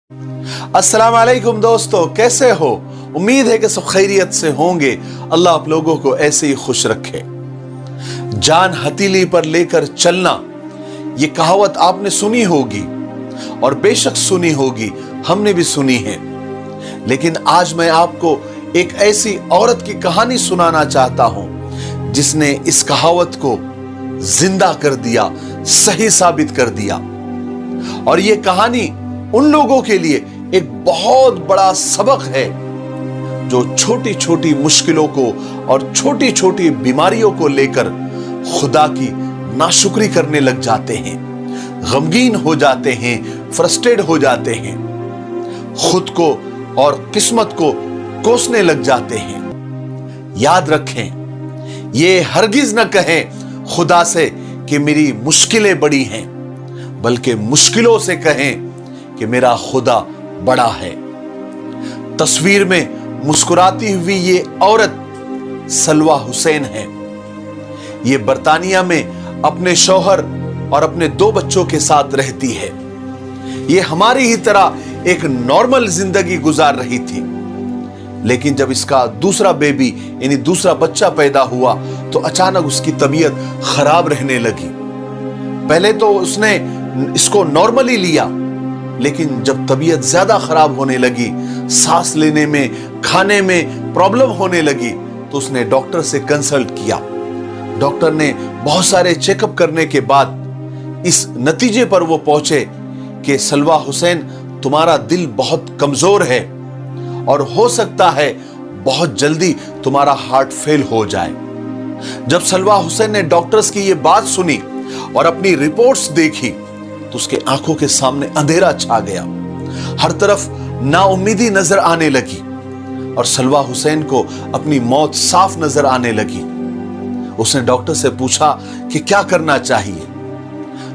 अस्सलाम वालेकुम दोस्तों, कैसे हो? उम्मीद है कि सब खैरियत से होंगे। अल्लाह आप लोगों को ऐसे ही खुश रखे। जान हथेली पर लेकर चलना, ये कहावत आपने सुनी होगी और बेशक सुनी होगी, हमने भी सुनी है। लेकिन आज मैं आपको एक ऐसी औरत की कहानी सुनाना चाहता हूं जिसने इस कहावत को जिंदा कर दिया, सही साबित कर दिया। और ये कहानी उन लोगों के लिए एक बहुत बड़ा सबक है जो छोटी छोटी मुश्किलों को और छोटी छोटी बीमारियों को लेकर खुदा की नाशुक्री करने लग जाते हैं, गमगीन हो जाते हैं, फ्रस्ट्रेट हो जाते हैं, खुद को और किस्मत को कोसने लग जाते हैं। याद रखें, ये हरगिज न कहें खुदा से कि मेरी मुश्किलें बड़ी हैं, बल्कि मुश्किलों से कहें कि मेरा खुदा बड़ा है। तस्वीर में मुस्कुराती हुई ये औरत सलवा हुसैन है। ये बर्तानिया में अपने शौहर और अपने 2 बच्चों के साथ रहती है। ये हमारी ही तरह एक नॉर्मल जिंदगी गुजार रही थी। लेकिन जब इसका दूसरा बेबी यानी दूसरा बच्चा पैदा हुआ तो अचानक उसकी तबीयत खराब रहने लगी। पहले तो उसने इसको नॉर्मली लिया, लेकिन जब तबीयत ज्यादा खराब होने लगी, सांस लेने में, खाने में प्रॉब्लम होने लगी, तो उसने डॉक्टर से कंसल्ट किया। डॉक्टर ने बहुत सारे चेकअप करने के बाद इस नतीजे पर वो पहुंचे कि सलवा हुसैन, तुम्हारा दिल बहुत कमजोर है और हो सकता है बहुत जल्दी तुम्हारा हार्ट फेल हो जाए। जब सलवा हुसैन ने डॉक्टर्स की ये बात सुनी और अपनी रिपोर्ट्स देखी तो उसके आंखों के सामने अंधेरा छा गया। हर तरफ नाउम्मीदी नजर आने लगी और सलवा हुसैन को अपनी मौत साफ नजर आने लगी। उसने डॉक्टर से पूछा कि क्या करना चाहिए,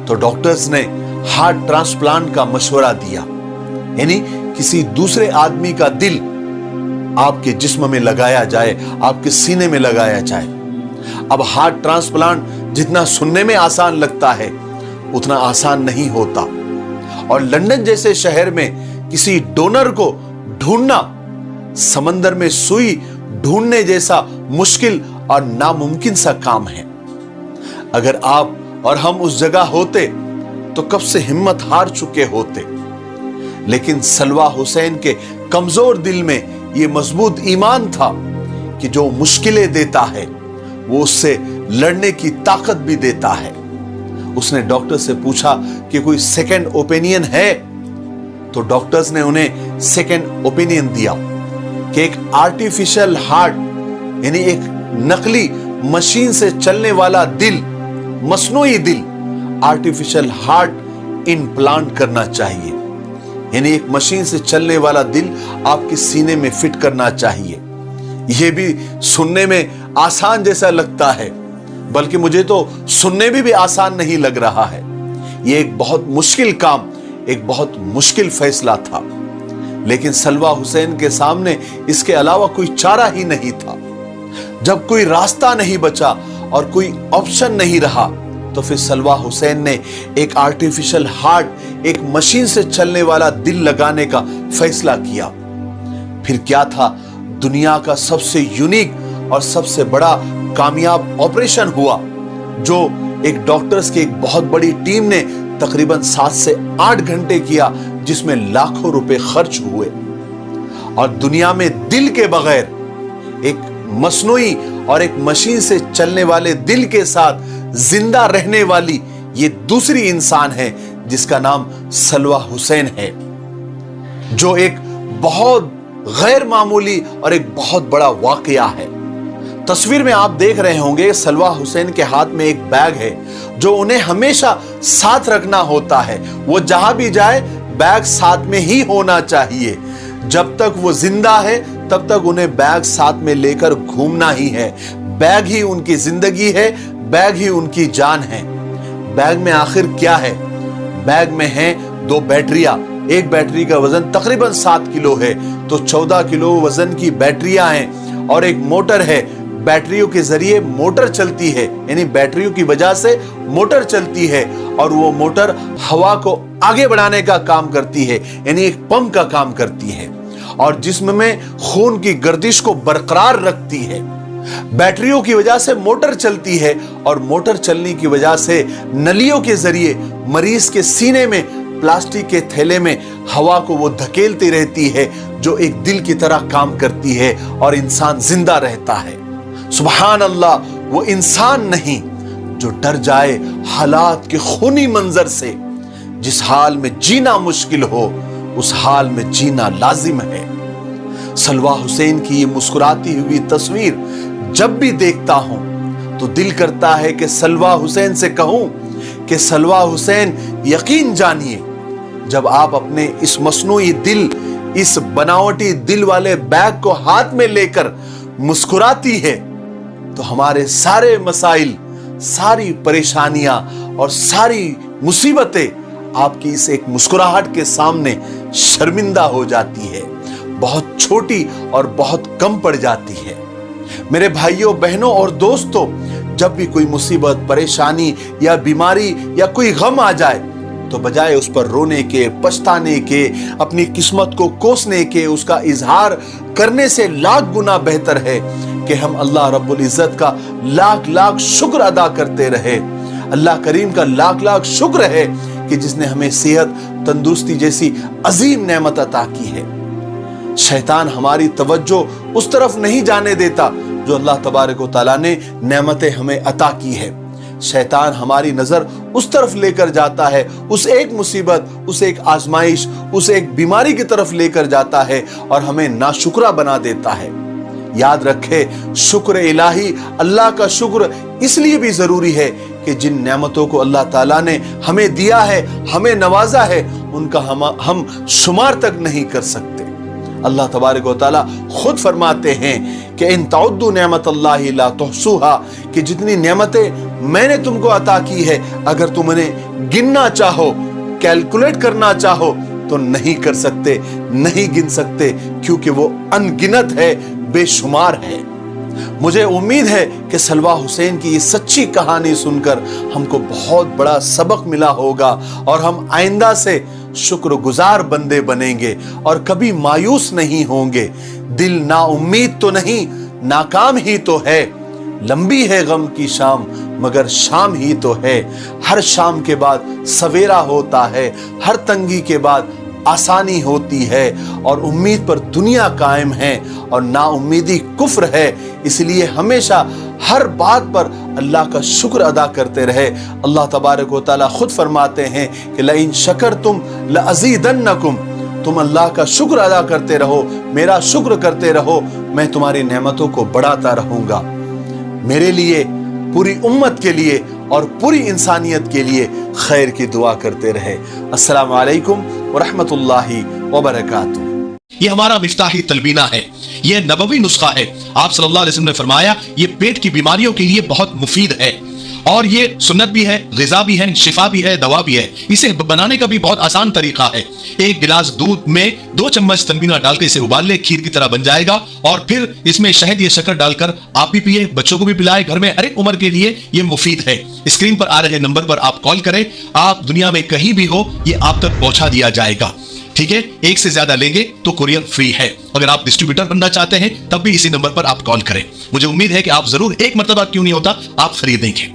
तो डॉक्टर्स ने हार्ट ट्रांसप्लांट का मशवरा दिया, यानी किसी दूसरे आदमी का दिल आपके जिस्म में लगाया जाए, आपके सीने में लगाया जाए। अब हार्ट ट्रांसप्लांट जितना सुनने में आसान लगता है उतना आसान नहीं होता, और लंदन जैसे शहर में किसी डोनर को ढूंढना समंदर में सुई ढूंढने जैसा मुश्किल और नामुमकिन सा काम है। अगर आप और हम उस जगह होते तो कब से हिम्मत हार चुके होते। लेकिन सलवा हुसैन के कमजोर दिल में यह मजबूत ईमान था कि जो मुश्किलें देता है वो उससे लड़ने की ताकत भी देता है। उसने डॉक्टर से पूछा कि कोई सेकंड ओपिनियन है, तो डॉक्टर्स ने उन्हें सेकंड ओपिनियन दिया कि एक आर्टिफिशियल हार्ट यानी एक नकली मशीन से चलने वाला दिल, मसनूई दिल, आर्टिफिशियल हार्ट इम्प्लांट करना चाहिए, यानी एक मशीन से चलने वाला दिल आपके सीने में फिट करना चाहिए। यह भी सुनने में आसान जैसा लगता है, बल्कि मुझे तो सुनने में भी आसान नहीं लग रहा है। यह एक बहुत मुश्किल काम, एक बहुत मुश्किल फैसला था। लेकिन सलवा हुसैन के सामने इसके अलावा कोई चारा ही नहीं था। जब कोई रास्ता नहीं बचा और कोई ऑप्शन नहीं रहा, तो फिर सलवा हुसैन ने एक आर्टिफिशियल हार्ट, एक मशीन से चलने वाला दिल लगाने का फैसला किया। फिर क्या था, दुनिया का सबसे यूनिक और सबसे बड़ा कामयाब ऑपरेशन हुआ, जो एक डॉक्टर्स की एक बहुत बड़ी टीम ने तकरीबन 7 से 8 घंटे किया, जिसमें लाखों रुपए खर्च हुए। और दुनिया में दिल के बगैर एक मसनूई और एक मशीन से चलने वाले दिल के साथ जिंदा रहने वाली ये दूसरी इंसान है जिसका नाम सलवा हुसैन है, जो एक बहुत गैर मामूली और एक बहुत बड़ा वाकया है। तस्वीर में आप देख रहे होंगे सलवा हुसैन के हाथ में एक बैग है जो उन्हें हमेशा साथ रखना होता है। वो जहां भी जाए बैग साथ में ही होना चाहिए। जब तक वो जिंदा है तब तक उन्हें बैग साथ में लेकर घूमना ही है। बैग ही उनकी जिंदगी है, बैग ही उनकी जान है। बैग में आखिर क्या है? बैग में है 2 बैटरियां। एक बैटरी का वजन तकरीबन 7 किलो है, तो 14 किलो वजन की बैटरियां हैं, और एक मोटर है। बैटरियों के जरिए मोटर चलती है, यानी बैटरियों की वजह से मोटर चलती है, और वो मोटर हवा को आगे बढ़ाने का काम करती है, यानी एक पंप का काम करती है, और जिस्म में खून की गर्दिश को बरकरार रखती है। बैटरियों की वजह से मोटर चलती है, और मोटर चलने की वजह से नलियों के जरिए मरीज के सीने में प्लास्टिक के थैले में हवा को वो धकेलती रहती है, जो एक दिल की तरह काम करती है, और इंसान जिंदा रहता है। सुभान अल्लाह, वो इंसान नहीं जो डर जाए हालात के खूनी मंजर से। जिस हाल में जीना मुश्किल हो, उस हाल में जीना लाजिम है। सलवा हुसैन की ये मुस्कुराती हुई तस्वीर जब भी देखता हूं तो दिल करता है कि सलवा हुसैन से कहूं कि सलवा हुसैन, यकीन जानिए, जब आप अपने इस मसनूई दिल, इस बनावटी दिल वाले बैग को हाथ में लेकर मुस्कुराती है, तो हमारे सारे मसाइल, सारी परेशानियां और सारी मुसीबतें आपकी इस एक मुस्कुराहट के सामने शर्मिंदा हो जाती है, बहुत छोटी और बहुत कम पड़ जाती है। मेरे भाइयों, बहनों और दोस्तों, जब भी कोई मुसीबत, परेशानी या बीमारी या कोई गम आ जाए, तो बजाय उस पर रोने के, पछताने के, अपनी किस्मत को कोसने के, उसका इजहार करने से लाख गुना बेहतर है कि हम अल्लाह रब्बुल इज्जत का लाख लाख शुक्र अदा करते रहे। अल्लाह करीम का लाख लाख शुक्र है कि जिसने हमें सेहत, तंदुरुस्ती जैसी अजीम नेमत अता की है। शैतान हमारी तवज्जो उस तरफ नहीं जाने देता जो अल्लाह तबारक व तआला ने नेमतें हमें अता की है। शैतान हमारी नजर उस तरफ लेकर जाता है, उस एक मुसीबत, उस एक आजमाइश, उस एक बीमारी की तरफ लेकर जाता है और हमें नाशुक्रा बना देता है। याद रखे, शुक्र इलाही, अल्लाह का शुक्र इसलिए भी जरूरी है कि जिन नेमतों को अल्लाह ताला ने हमें दिया है, हमें नवाजा है, उनका हम शुमार तक नहीं कर सकते। अल्लाह तबारक व तआला खुद फरमाते हैं कि इन तउद्दु नेमतल्लाहि ला तुहसूहा, कि जितनी नेमतें मैंने तुमको अता की है, अगर तुम उन्हें गिनना चाहो, कैलकुलेट करना चाहो, तो नहीं कर सकते, नहीं गिन सकते, क्योंकि वो अनगिनत है, बेशुमार है। मुझे उम्मीद है कि सलवा हुसैन की ये सच्ची कहानी सुनकर हमको बहुत बड़ा सबक मिला होगा, और हम आइंदा से शुक्रगुजार बंदे बनेंगे और कभी मायूस नहीं होंगे। दिल ना उम्मीद तो नहीं, नाकाम ही तो है। लंबी है गम की शाम, मगर शाम ही तो है। हर शाम के बाद सवेरा होता है, हर तंगी के बाद आसानी होती है, और उम्मीद पर दुनिया कायम है और नाउम्मीदी कुफ्र है। इसलिए हमेशा हर बात पर अल्लाह का शुक्र अदा करते रहे। अल्लाह तबारक व तआला खुद फरमाते हैं कि लइन शकरतुम लअज़ीदन्नकुम, तुम अल्लाह का शुक्र अदा करते रहो, मेरा शुक्र करते रहो, मैं तुम्हारी नेमतों को बढ़ाता रहूंगा। मेरे लिए, पूरी उम्मत के लिए और पूरी इंसानियत के लिए खैर की दुआ करते रहे। अस्सलामु अलैकुम व रहमतुल्लाहि व बरकातुहू। ये हमारा मिफ्ताही तलबीना है, ये नबवी नुस्खा है। आप सल्लल्लाहु अलैहि वसल्लम ने फरमाया ये पेट की बीमारियों के लिए बहुत मुफीद है, और ये सुन्नत भी है, ग़िज़ा भी है, शिफा भी है, दवा भी है। इसे बनाने का भी बहुत आसान तरीका है। एक गिलास दूध में 2 चम्मच तलबीना डालकर इसे उबाल ले, खीर की तरह बन जाएगा, और फिर इसमें शहद या शक्कर डालकर आप भी पिए, बच्चों को भी पिलाए। घर में हर एक उम्र के लिए ये मुफीद है। स्क्रीन पर आ रहे नंबर पर आप कॉल करें, आप दुनिया में कहीं भी हो, ये आप तक पहुंचा दिया जाएगा। ठीक है, एक से ज्यादा लेंगे तो कुरियर फ्री है। अगर आप डिस्ट्रीब्यूटर बनना चाहते हैं तब भी इसी नंबर पर आप कॉल करें। मुझे उम्मीद है कि आप जरूर, एक मरतबा क्यों नहीं होता, आप खरीदेंगे।